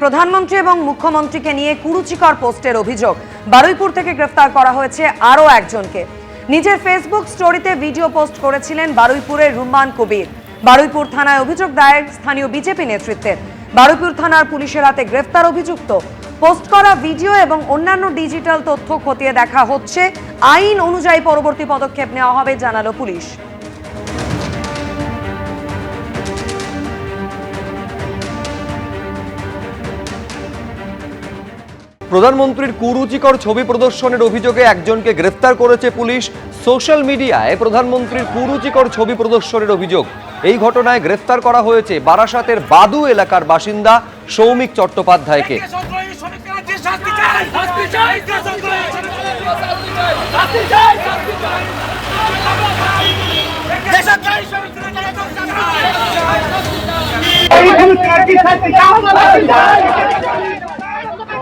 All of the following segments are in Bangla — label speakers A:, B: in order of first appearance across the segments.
A: প্রধানমন্ত্রী এবং মুখ্যমন্ত্রীকে নিয়ে কুরুচিকর পোস্টের অভিযোগ। বারুইপুর থেকে গ্রেফতার করা হয়েছে আরও একজনকে। নিজের ফেসবুক স্টোরিতে ভিডিও পোস্ট করেছিলেন বারুইপুরের রুম্মান কবির। বারুইপুর থানায় অভিযোগ দায়ের স্থানীয় বিজেপি নেতৃত্বের। বারুইপুর থানার পুলিশের হাতে গ্রেফতার অভিযুক্ত। পোস্ট করা ভিডিও এবং অন্যান্য ডিজিটাল তথ্য খতিয়ে দেখা হচ্ছে। আইন অনুযায়ী পরবর্তী পদক্ষেপ নেওয়া হবে জানালো পুলিশ।
B: প্রধানমন্ত্রীর কুরুচিকর ছবি প্রদর্শনের অভিযোগে একজনকে গ্রেফতার করেছে পুলিশ। সোশ্যাল মিডিয়ায় প্রধানমন্ত্রীর কুরুচিকর ছবি প্রদর্শনের অভিযোগ। এই ঘটনায় গ্রেফতার করা হয়েছে বারাসাতের বাদু এলাকার বাসিন্দা সৌমিক চট্টোপাধ্যায়কে।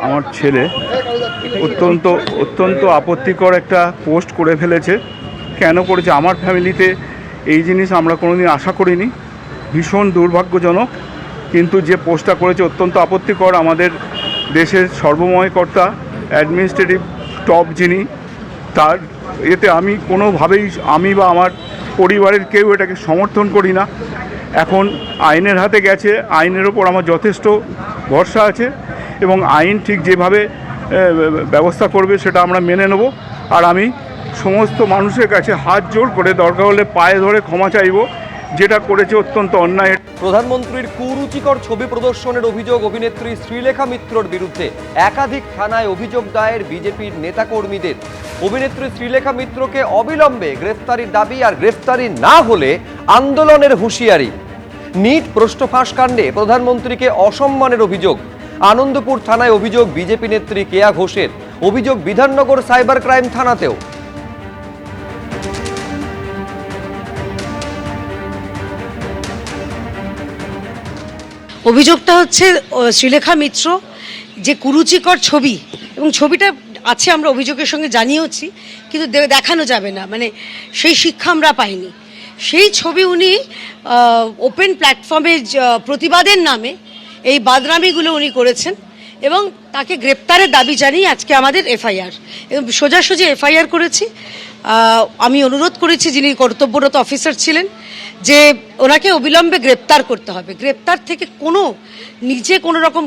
C: আমার ছেলে অত্যন্ত আপত্তিকর একটা পোস্ট করে ফেলেছে। কেন করেছে? আমার ফ্যামিলিতে এই জিনিস আমরা কোনোদিন আশা করিনি, ভীষণ দুর্ভাগ্যজনক। কিন্তু যে পোস্টটা করেছে অত্যন্ত আপত্তিকর। আমাদের দেশের সর্বময় কর্তা, অ্যাডমিনিস্ট্রেটিভ টপ যিনি, তার এতে আমি কোনোভাবেই আমি বা আমার পরিবারের কেউ এটাকে সমর্থন করি না। এখন আইনের হাতে গেছে, আইনের ওপর আমার যথেষ্ট ভরসা আছে এবং আইন ঠিক যেভাবে ব্যবস্থা করবে সেটা আমরা মেনে নেব। আর আমি সমস্ত মানুষের কাছে হাত জোড় করে দরকার হলে পায়ে ধরে ক্ষমা চাইব। যেটা করেছে অত্যন্ত অন্যায়।
B: প্রধানমন্ত্রীর কুরুচিকর ছবি প্রদর্শনের অভিযোগ অভিনেত্রী শ্রীলেখা মিত্রর বিরুদ্ধে একাধিক থানায় অভিযোগ দায়ের বিজেপির নেতাকর্মীদের। অভিনেত্রী শ্রীলেখা মিত্রকে অবিলম্বে গ্রেফতারির দাবি, আর গ্রেফতারি না হলে আন্দোলনের হুঁশিয়ারি। নিট প্রশ্ন ফাঁস কাণ্ডে প্রধানমন্ত্রীকে অসম্মানের অভিযোগ। আনন্দপুর থানায় অভিযোগ বিজেপি নেত্রী কেয়া ঘোষের। অভিযোগ বিধাননগর সাইবার ক্রাইম থানাতেও।
D: অভিযোগটা হচ্ছে শ্রীলেখা মিত্র যে কুরুচিকর ছবি, এবং ছবিটা আছে আমরা অভিযোগের সঙ্গে জানিয়েওছি, কিন্তু দেখানো যাবে না, মানে সেই শিক্ষা আমরা পাইনি। সেই ছবি উনি ওপেন প্ল্যাটফর্মে প্রতিবাদের নামে এই বাদনামিগুলো উনি করেছেন এবং তাকে গ্রেপ্তারের দাবি জানিয়ে আজকে আমাদের এফআইআর, এবং সোজাসুজি এফআইআর করেছি। আমি অনুরোধ করেছি যিনি কর্তব্যরত অফিসার ছিলেন যে ওনাকে অবিলম্বে গ্রেপ্তার করতে হবে। গ্রেপ্তার থেকে নিজে কোনো রকম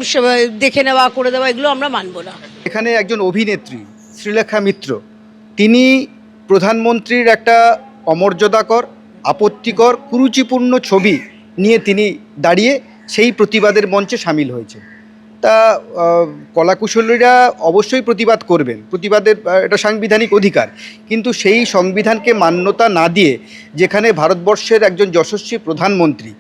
D: দেখে নেওয়া করে দেওয়া এগুলো আমরা মানব না।
E: এখানে একজন অভিনেত্রী শ্রীলেখা মিত্র, তিনি প্রধানমন্ত্রীর একটা অমর্যাদাকর, আপত্তিকর, কুরুচিপূর্ণ ছবি নিয়ে তিনি দাঁড়িয়ে সেই প্রতিবাদের মঞ্চে সামিল হয়েছে। তা কলাকুশলীরা অবশ্যই প্রতিবাদ করবেন, প্রতিবাদের এটা সাংবিধানিক অধিকার। কিন্তু সেই সংবিধানকে মান্যতা না দিয়ে, যেখানে ভারতবর্ষের একজন যশস্বী প্রধানমন্ত্রী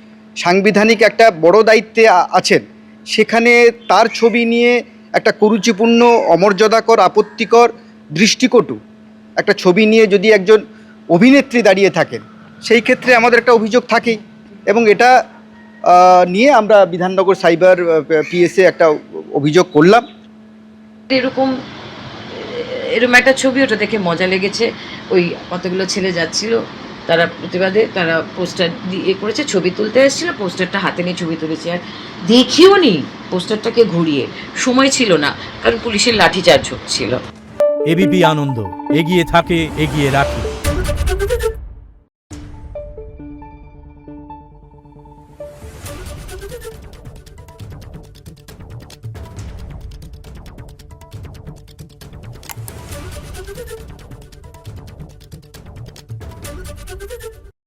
E: সাংবিধানিক একটা বড় দায়িত্বে আছেন, সেখানে তার ছবি নিয়ে একটা কুরুচিপূর্ণ, অমর্যাদাকর, আপত্তিকর, দৃষ্টিকটু একটা ছবি নিয়ে যদি একজন অভিনেত্রী দাঁড়িয়ে থাকেন, সেই ক্ষেত্রে আমাদের একটা অভিযোগ থাকেই। এবং এটা নিয়ে আমরা বিধাননগর সাইবার পিএসে একটা অভিযোগ করলাম।
F: এরকম একটা ছবি, ওটা দেখে মজা লেগেছে। ওই কতগুলো ছেলে যাচ্ছিল, তারা প্রতিবাদে তারা পোস্টার দিয়ে করেছে, ছবি তুলতে এসেছিল, পোস্টারটা হাতে নিয়ে ছবি তুলেছে। আর দেখিও নি পোস্টারটাকে ঘুরিয়ে, সময় ছিল না, কারণ পুলিশের লাঠিচার্জ হচ্ছিল।
G: এবিপি আনন্দ, এগিয়ে থাকে, এগিয়ে রাখে।
H: Thank you.